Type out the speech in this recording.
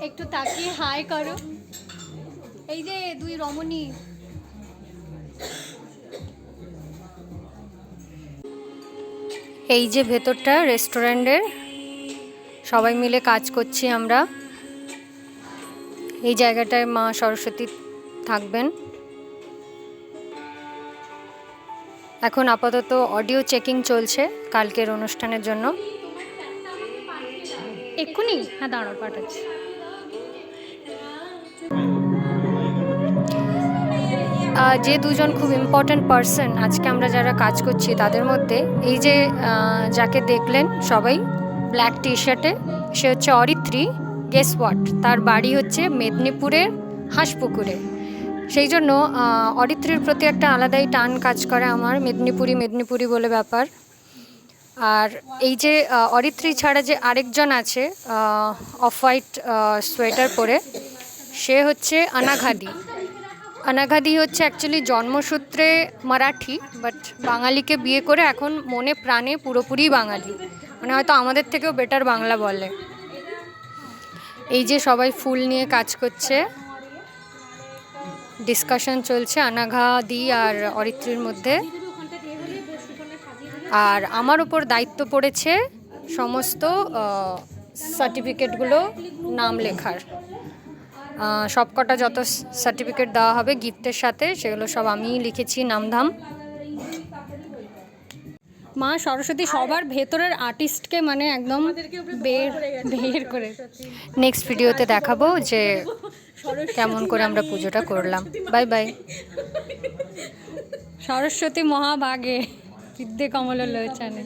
একটু তাকিয়ে হাই করো। এই যে দুই রমণী। এই যে ভেতরটা রেস্টুরেন্টের, সবাই মিলে কাজ করছি আমরা। এই জায়গাটায় মা সরস্বতী থাকবেন। এখন আপাতত অডিও চেকিং চলছে কালকের অনুষ্ঠানের জন্য। এক্ষুনি? হ্যাঁ, দাঁড়াও, পাঠাচ্ছি। যে দুজন খুব ইম্পর্ট্যান্ট পার্সন আজকে আমরা যারা কাজ করছি তাদের মধ্যে, এই যে যাকে দেখলেন সবাই ব্ল্যাক টি শার্টে, সে হচ্ছে অরিত্রী। গেস হোয়াট, তার বাড়ি হচ্ছে মেদিনীপুরের হাঁসপুকুরে। সেই জন্য অরিত্রীর প্রতি একটা আলাদাই টান কাজ করে আমার, মেদিনীপুরি বলে ব্যাপার। আর এই যে অরিত্রী ছাড়া যে আরেকজন আছে অফ হোয়াইট সোয়েটার পরে, সে হচ্ছে অনাঘাদি। অনাঘাদি হচ্ছে অ্যাকচুয়ালি জন্মসূত্রে মারাঠি, বাট বাঙালিকে বিয়ে করে এখন মনে প্রাণে পুরোপুরি বাঙালি, মানে হয়তো আমাদের থেকেও বেটার বাংলা বলে। এই যে সবাই ফুল নিয়ে কাজ করছে, ডিসকাশন চলছে অনাঘাদি আর অরিত্রীর মধ্যে। আর আমার উপর দায়িত্ব পড়েছে সমস্ত সার্টিফিকেটগুলো নাম লেখার। সবকটা যত সার্টিফিকেট দেওয়া হবে গিফটের সাথে, সেগুলো সব আমিই লিখেছি নামধাম। মা সরস্বতী সবার ভেতরের আর্টিস্টকে মানে একদম বের করে। নেক্সট ভিডিওতে দেখাবো যে কেমন করে আমরা পুজোটা করলাম। Bye bye. সরস্বতী মহাভাগে বিদ্যে কমল লোচনে।